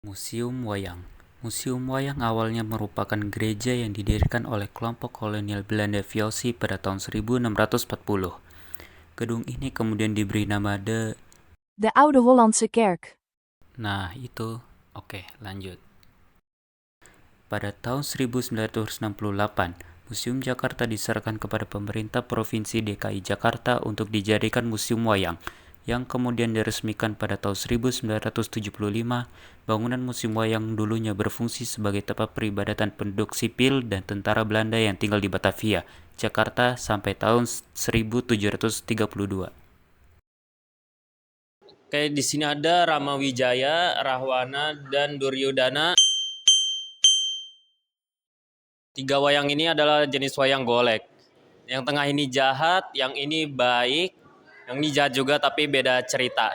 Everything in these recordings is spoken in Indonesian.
Museum Wayang. Museum Wayang awalnya merupakan gereja yang didirikan oleh kelompok kolonial Belanda VOC pada tahun 1640. Gedung ini kemudian diberi nama De Oude Hollandse Kerk. Nah, itu. Oke, lanjut. Pada tahun 1968, Museum Jakarta diserahkan kepada pemerintah Provinsi DKI Jakarta untuk dijadikan Museum Wayang, yang kemudian diresmikan pada tahun 1975. Bangunan Museum Wayang dulunya berfungsi sebagai tempat peribadatan penduduk sipil dan tentara Belanda yang tinggal di Batavia, Jakarta sampai tahun 1732. Oke, di sini ada Rama Wijaya, Rahwana, dan Duryodhana. Tiga wayang ini adalah jenis wayang golek. Yang tengah ini jahat, yang ini baik, yang ini jahat juga tapi beda cerita.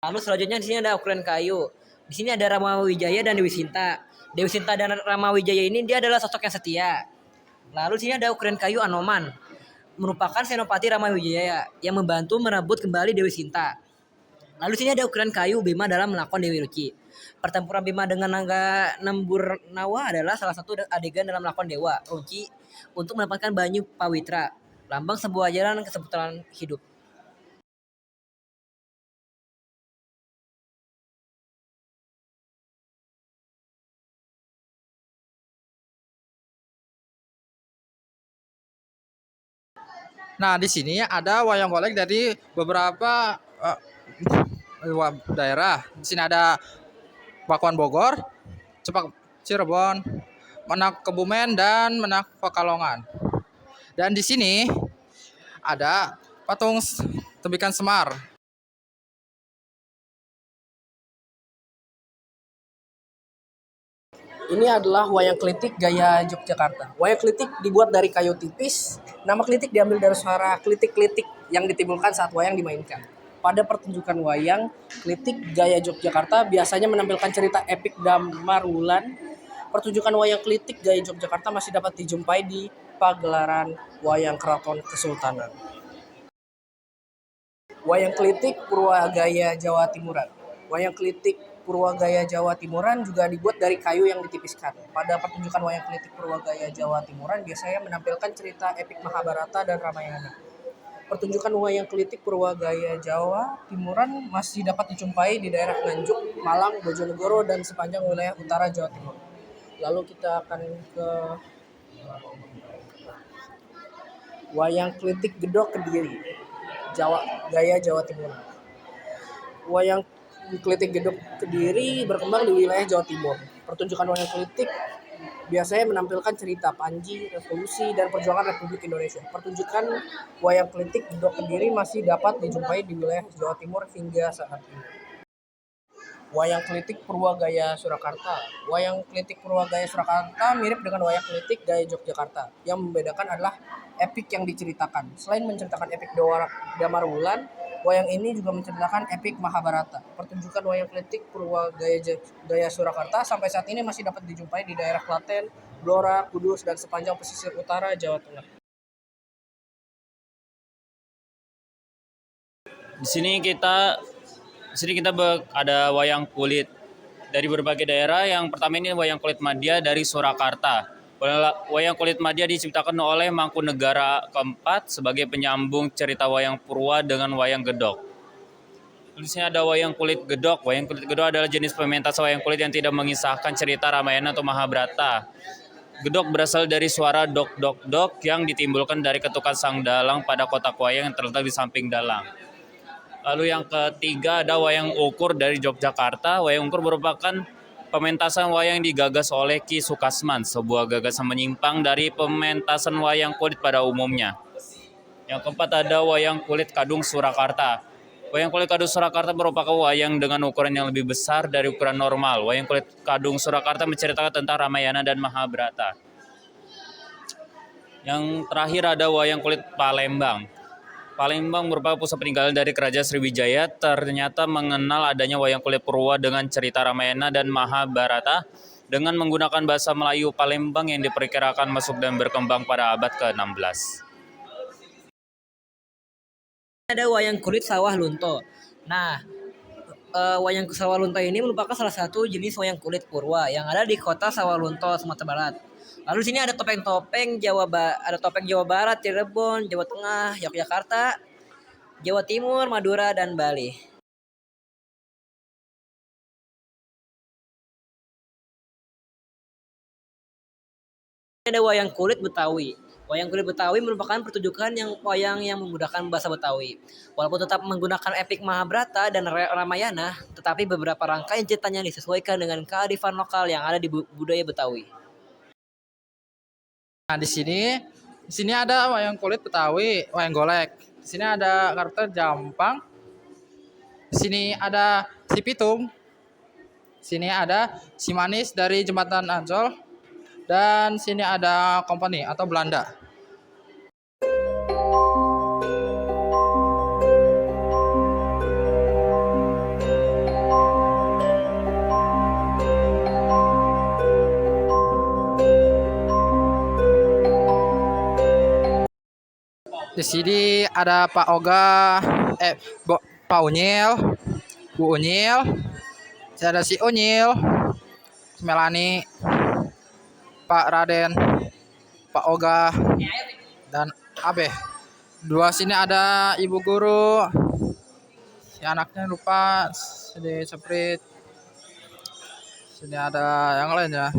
Lalu selanjutnya di sini ada ukuran kayu. Di sini ada Rama Wijaya dan Dewi Sinta. Dewi Sinta dan Rama Wijaya ini dia adalah sosok yang setia. Lalu di sini ada ukuran kayu Anoman, merupakan senopati Rama Wijaya yang membantu merebut kembali Dewi Sinta. Lalu di sini ada ukuran kayu Bima dalam melakon Dewi Ruci. Pertempuran Bima dengan naga Nemburawa adalah salah satu adegan dalam lakon Dewa Ruci untuk mendapatkan banyu pawitra, lambang sebuah jalan kesempurnaan hidup. Nah, di sini ada wayang golek dari beberapa daerah. Di sini ada Pakuan Bogor, Cepak Cirebon, Menak Kebumen, dan Menak Pekalongan. Dan di sini ada patung Tembikan Semar. Ini adalah wayang klitik gaya Yogyakarta. Wayang klitik dibuat dari kayu tipis. Nama klitik diambil dari suara klitik-klitik yang ditimbulkan saat wayang dimainkan. Pada pertunjukan wayang klitik gaya Yogyakarta biasanya menampilkan cerita epik Damar Wulan. Pertunjukan wayang klitik gaya Yogyakarta masih dapat dijumpai di pagelaran wayang Keraton Kesultanan. Wayang klitik Purwagaya Jawa Timuran. Wayang klitik Purwagaya Jawa Timuran juga dibuat dari kayu yang ditipiskan. Pada pertunjukan wayang klitik Purwagaya Jawa Timuran biasanya menampilkan cerita epik Mahabharata dan Ramayana. Pertunjukan wayang klitik Purwagaya Jawa Timuran masih dapat dijumpai di daerah Nganjuk, Malang, Bojonegoro, dan sepanjang wilayah utara Jawa Timur. Lalu kita akan ke wayang klitik Gedok Kediri, gaya Jawa Timur. Wayang klitik Gedok Kediri berkembang di wilayah Jawa Timur. Pertunjukan wayang klitik biasanya menampilkan cerita Panji, revolusi, dan perjuangan Republik Indonesia. Pertunjukan wayang klitik Gedok Kediri masih dapat dijumpai di wilayah Jawa Timur hingga saat ini. Wayang klitik Purwagaya Surakarta. Wayang klitik Purwagaya Surakarta mirip dengan wayang klitik gaya Yogyakarta. Yang membedakan adalah epik yang diceritakan. Selain menceritakan epik Damar Wulan, wayang ini juga menceritakan epik Mahabharata. Pertunjukan wayang klitik Purwagaya Surakarta sampai saat ini masih dapat dijumpai di daerah Klaten, Blora, Kudus, dan sepanjang pesisir utara Jawa Tengah. Di sini kita ada wayang kulit dari berbagai daerah. Yang pertama ini wayang kulit Madya dari Surakarta. Wayang kulit Madya diciptakan oleh Mangkunegara keempat sebagai penyambung cerita wayang Purwa dengan wayang Gedok. Di sini ada wayang kulit Gedok. Wayang kulit Gedok adalah jenis pementasan wayang kulit yang tidak mengisahkan cerita Ramayana atau Mahabharata. Gedok berasal dari suara dok dok dok yang ditimbulkan dari ketukan sang dalang pada kotak wayang yang terletak di samping dalang. Lalu yang ketiga ada wayang ukur dari Yogyakarta. Wayang ukur merupakan pementasan wayang yang digagas oleh Ki Sukasman, sebuah gagasan menyimpang dari pementasan wayang kulit pada umumnya. Yang keempat ada wayang kulit Kadung Surakarta. Wayang kulit Kadung Surakarta merupakan wayang dengan ukuran yang lebih besar dari ukuran normal. Wayang kulit Kadung Surakarta menceritakan tentang Ramayana dan Mahabharata. Yang terakhir ada wayang kulit Palembang. Palembang merupakan pusat peninggalan dari Kerajaan Sriwijaya, ternyata mengenal adanya wayang kulit Purwa dengan cerita Ramayana dan Mahabharata. dengan menggunakan bahasa Melayu Palembang yang diperkirakan masuk dan berkembang pada abad ke-16. Ada wayang kulit sawah lunto. Nah, wayang sawah lunto ini merupakan salah satu jenis wayang kulit purwa yang ada di kota Sawalunto, Sumatera Barat. Lalu di sini ada topeng-topeng ada topeng Jawa Barat, Cirebon, Jawa Tengah, Yogyakarta, Jawa Timur, Madura, dan Bali. Ada wayang kulit Betawi. Wayang kulit Betawi merupakan pertunjukan wayang yang menggunakan bahasa Betawi. Walaupun tetap menggunakan epik Mahabharata dan Ramayana, tetapi beberapa rangkaian ceritanya disesuaikan dengan kearifan lokal yang ada di budaya Betawi. Nah, di sini ada wayang kulit Betawi, wayang golek. Di sini ada karakter Jampang. Di sini ada si Pitung. Di sini ada si Manis dari Jembatan Ancol. Dan sini ada Company atau Belanda. Di sini ada Pak Oga, Pak Unyil, Bu Unyil, ada si Unyil, Melani, Pak Raden, Pak Oga, dan Abe. Dua sini ada Ibu Guru, si anaknya lupa, sini Seprit, sini ada yang lainnya.